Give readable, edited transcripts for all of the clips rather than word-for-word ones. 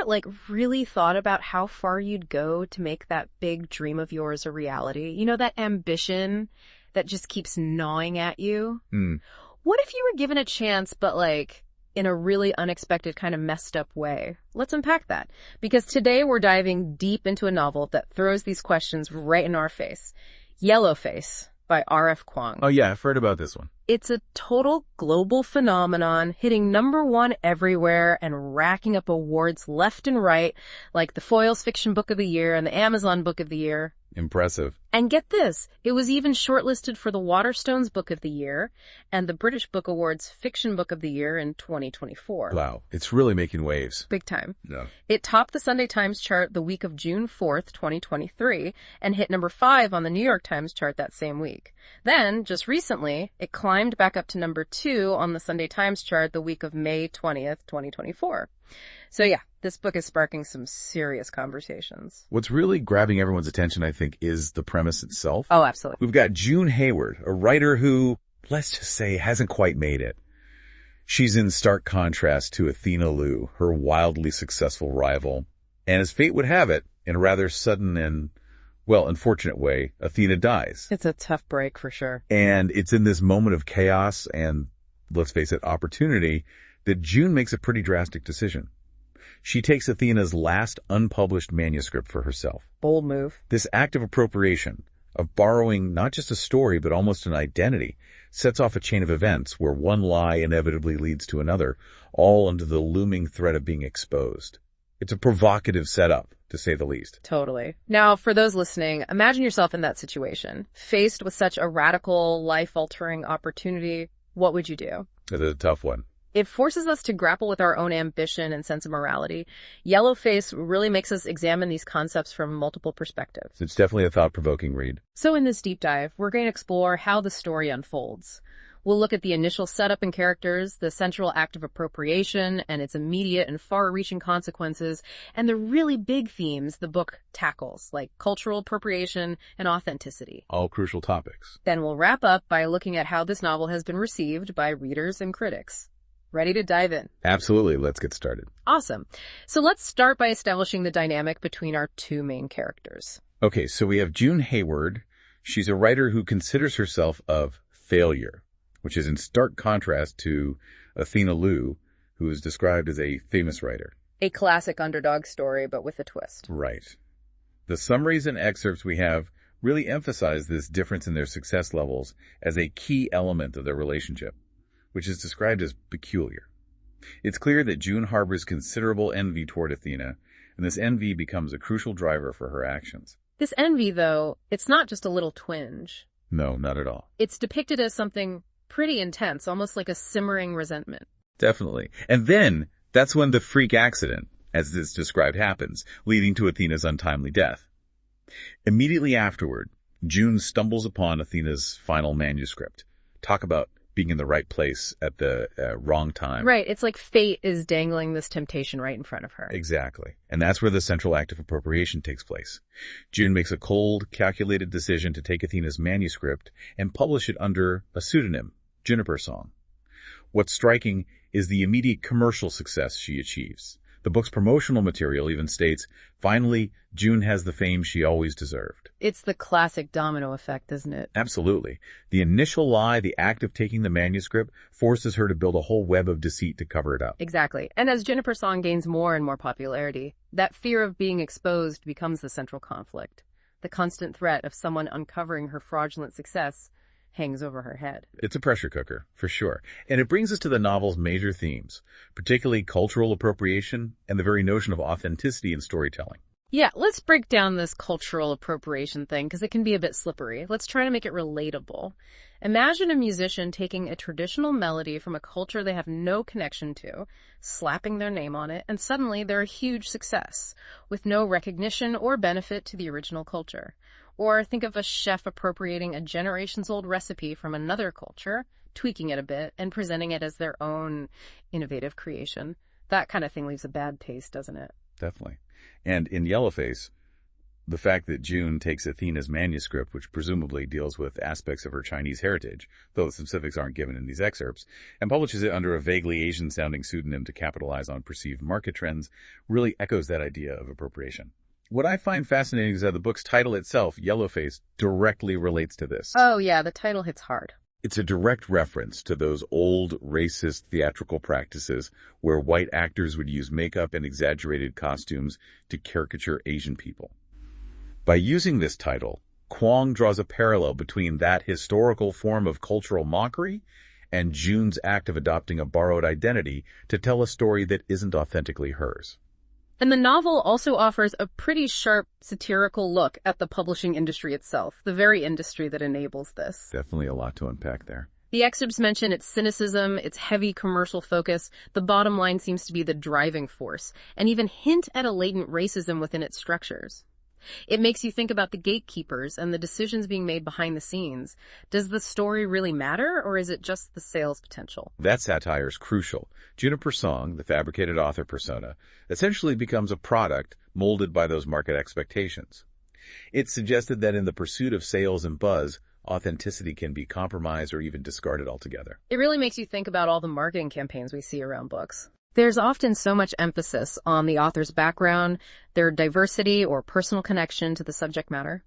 Like, really thought about how far you'd go to make that big dream of yours a reality? You know, that ambition that just keeps gnawing at you? What if you were given a chance, but like, in a really unexpected kind of messed up way? Let's unpack that. Because today we're diving deep into a novel that throws these questions right in our face. Yellowface by R.F. Kuang. Oh yeah, I've heard about this one. It's a total global phenomenon, hitting #1 everywhere and racking up awards left and right, like the Foyle's Fiction Book of the Year and the Amazon Book of the Year. Impressive. And get this, it was even shortlisted for the Waterstones Book of the Year and the British Book Awards Fiction Book of the Year in 2024. Wow, it's really making waves. Big time. Yeah. It topped the Sunday Times chart the week of June 4th, 2023, and hit #5 on the New York Times chart that same week. Then, just recently, it climbed back up to #2 on the Sunday Times chart the week of May 20th, 2024. So yeah, this book is sparking some serious conversations. What's really grabbing everyone's attention, I think, is the premise itself. Oh, absolutely. We've got June Hayward, a writer who, let's just say, hasn't quite made it. She's in stark contrast to Athena Liu, her wildly successful rival. And as fate would have it, in a rather sudden and, well, unfortunate way, Athena dies. It's a tough break for sure. And it's in this moment of chaos and, let's face it, opportunity, that June makes a pretty drastic decision. She takes Athena's last unpublished manuscript for herself. Bold move. This act of appropriation, of borrowing not just a story but almost an identity, sets off a chain of events where one lie inevitably leads to another, all under the looming threat of being exposed. It's a provocative setup, to say the least. Totally. Now, for those listening, imagine yourself in that situation. Faced with such a radical, life-altering opportunity, what would you do? It's a tough one. It forces us to grapple with our own ambition and sense of morality. Yellowface really makes us examine these concepts from multiple perspectives. It's definitely a thought-provoking read. So in this deep dive, we're going to explore how the story unfolds. We'll look at the initial setup and characters, the central act of appropriation and its immediate and far-reaching consequences, and the really big themes the book tackles, like cultural appropriation and authenticity. All crucial topics. Then we'll wrap up by looking at how this novel has been received by readers and critics. Ready to dive in? Absolutely. Let's get started. Awesome. So let's start by establishing the dynamic between our two main characters. Okay, so we have June Hayward. She's a writer who considers herself of failure, which is in stark contrast to Athena Liu, who is described as a famous writer. A classic underdog story, but with a twist. Right. The summaries and excerpts we have really emphasize this difference in their success levels as a key element of their relationship, which is described as peculiar. It's clear that June harbors considerable envy toward Athena, and this envy becomes a crucial driver for her actions. This envy, though, it's not just a little twinge. No, not at all. It's depicted as something pretty intense, almost like a simmering resentment. Definitely. And then, that's when the freak accident, as it's described, happens, leading to Athena's untimely death. Immediately afterward, June stumbles upon Athena's final manuscript. Talk about being in the right place at the wrong time. Right. It's like fate is dangling this temptation right in front of her. Exactly. And that's where the central act of appropriation takes place. June makes a cold, calculated decision to take Athena's manuscript and publish it under a pseudonym, Juniper Song. What's striking is the immediate commercial success she achieves. The book's promotional material even states, finally, June has the fame she always deserved. It's the classic domino effect, isn't it? Absolutely. The initial lie, the act of taking the manuscript, forces her to build a whole web of deceit to cover it up. Exactly. And as Juniper Song gains more and more popularity, that fear of being exposed becomes the central conflict. The constant threat of someone uncovering her fraudulent success hangs over her head. It's a pressure cooker, for sure. And it brings us to the novel's major themes, particularly cultural appropriation and the very notion of authenticity in storytelling. Yeah, let's break down this cultural appropriation thing because it can be a bit slippery. Let's try to make it relatable. Imagine a musician taking a traditional melody from a culture they have no connection to, slapping their name on it, and suddenly they're a huge success, with no recognition or benefit to the original culture. Or think of a chef appropriating a generations-old recipe from another culture, tweaking it a bit, and presenting it as their own innovative creation. That kind of thing leaves a bad taste, doesn't it? Definitely. And in Yellowface, The fact that June takes Athena's manuscript, which presumably deals with aspects of her Chinese heritage, though the specifics aren't given in these excerpts, and publishes it under a vaguely Asian-sounding pseudonym to capitalize on perceived market trends, really echoes that idea of appropriation. What I find fascinating is that the book's title itself, Yellowface, directly relates to this. Oh yeah, the title hits hard. It's a direct reference to those old racist theatrical practices where white actors would use makeup and exaggerated costumes to caricature Asian people. By using this title, Kuang draws a parallel between that historical form of cultural mockery and June's act of adopting a borrowed identity to tell a story that isn't authentically hers. And the novel also offers a pretty sharp satirical look at the publishing industry itself, the very industry that enables this. Definitely a lot to unpack there. The excerpts mention its cynicism, its heavy commercial focus. The bottom line seems to be the driving force, and even hint at a latent racism within its structures. It makes you think about the gatekeepers and the decisions being made behind the scenes. Does the story really matter, or is it just the sales potential? That satire is crucial. Juniper Song, the fabricated author persona, essentially becomes a product molded by those market expectations. It suggested that in the pursuit of sales and buzz, authenticity can be compromised or even discarded altogether. It really makes you think about all the marketing campaigns we see around books. There's often so much emphasis on the author's background, their diversity or personal connection to the subject matter.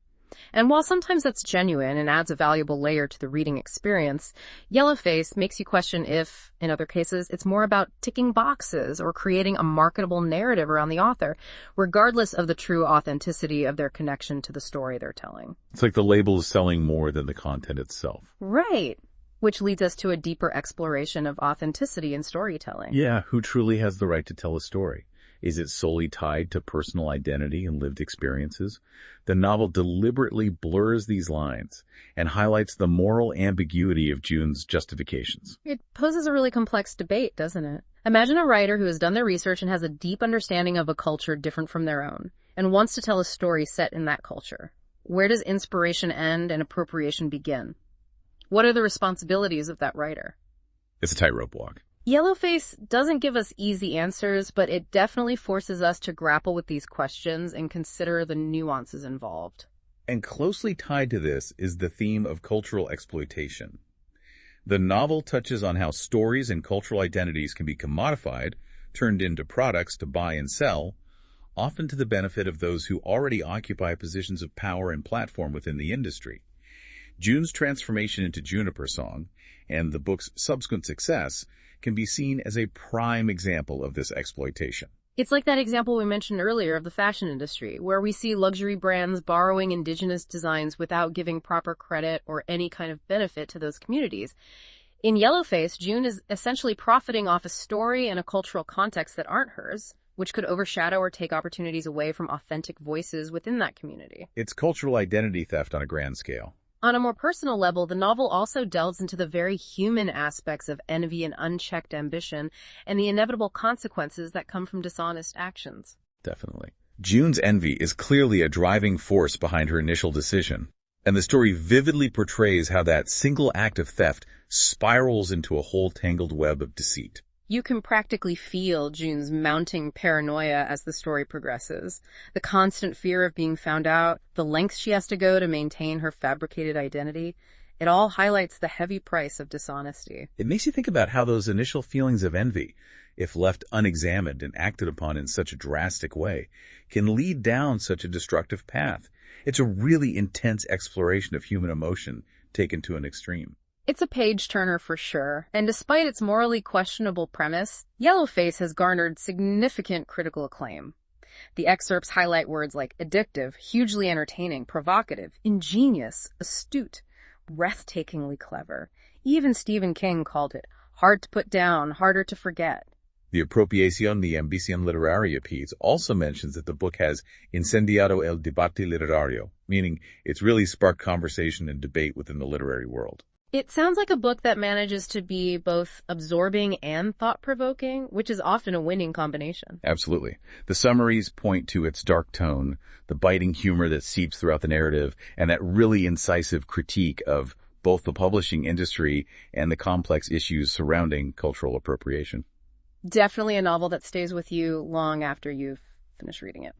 And while sometimes that's genuine and adds a valuable layer to the reading experience, Yellowface makes you question if, in other cases, it's more about ticking boxes or creating a marketable narrative around the author, regardless of the true authenticity of their connection to the story they're telling. It's like the label is selling more than the content itself. Right. Which leads us to a deeper exploration of authenticity in storytelling. Yeah, who truly has the right to tell a story? Is it solely tied to personal identity and lived experiences? The novel deliberately blurs these lines and highlights the moral ambiguity of June's justifications. It poses a really complex debate, doesn't it? Imagine a writer who has done their research and has a deep understanding of a culture different from their own, and wants to tell a story set in that culture. Where does inspiration end and appropriation begin? What are the responsibilities of that writer? It's a tightrope walk. Yellowface doesn't give us easy answers, but it definitely forces us to grapple with these questions and consider the nuances involved. And closely tied to this is the theme of cultural exploitation. The novel touches on how stories and cultural identities can be commodified, turned into products to buy and sell, often to the benefit of those who already occupy positions of power and platform within the industry. June's transformation into Juniper Song and the book's subsequent success can be seen as a prime example of this exploitation. It's like that example we mentioned earlier of the fashion industry, where we see luxury brands borrowing indigenous designs without giving proper credit or any kind of benefit to those communities. In Yellowface, June is essentially profiting off a story and a cultural context that aren't hers, which could overshadow or take opportunities away from authentic voices within that community. It's cultural identity theft on a grand scale. On a more personal level, the novel also delves into the very human aspects of envy and unchecked ambition and the inevitable consequences that come from dishonest actions. Definitely. June's envy is clearly a driving force behind her initial decision, and the story vividly portrays how that single act of theft spirals into a whole tangled web of deceit. You can practically feel June's mounting paranoia as the story progresses. The constant fear of being found out, the lengths she has to go to maintain her fabricated identity. It all highlights the heavy price of dishonesty. It makes you think about how those initial feelings of envy, if left unexamined and acted upon in such a drastic way, can lead down such a destructive path. It's a really intense exploration of human emotion taken to an extreme. It's a page-turner for sure, and despite its morally questionable premise, Yellowface has garnered significant critical acclaim. The excerpts highlight words like addictive, hugely entertaining, provocative, ingenious, astute, breathtakingly clever. Even Stephen King called it hard to put down, harder to forget. The Apropiación y Ambición Literaria piece also mentions that the book has incendiado el debate literario, meaning it's really sparked conversation and debate within the literary world. It sounds like a book that manages to be both absorbing and thought-provoking, which is often a winning combination. Absolutely. The summaries point to its dark tone, the biting humor that seeps throughout the narrative, and that really incisive critique of both the publishing industry and the complex issues surrounding cultural appropriation. Definitely a novel that stays with you long after you've finished reading it.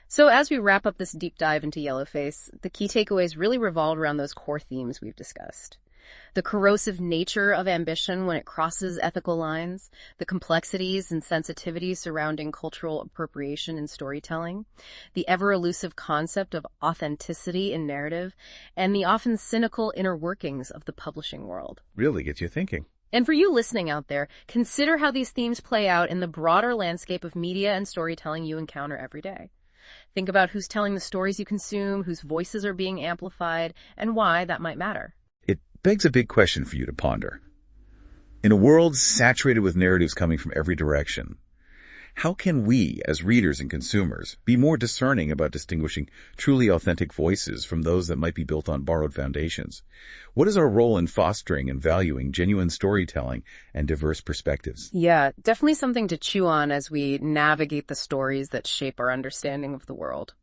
So as we wrap up this deep dive into Yellowface, the key takeaways really revolve around those core themes we've discussed. The corrosive nature of ambition when it crosses ethical lines, the complexities and sensitivities surrounding cultural appropriation in storytelling, the ever-elusive concept of authenticity in narrative, and the often cynical inner workings of the publishing world. Really gets you thinking. And for you listening out there, consider how these themes play out in the broader landscape of media and storytelling you encounter every day. Think about who's telling the stories you consume, whose voices are being amplified, and why that might matter. It begs a big question for you to ponder. In a world saturated with narratives coming from every direction, how can we, as readers and consumers, be more discerning about distinguishing truly authentic voices from those that might be built on borrowed foundations? What is our role in fostering and valuing genuine storytelling and diverse perspectives? Yeah, definitely something to chew on as we navigate the stories that shape our understanding of the world.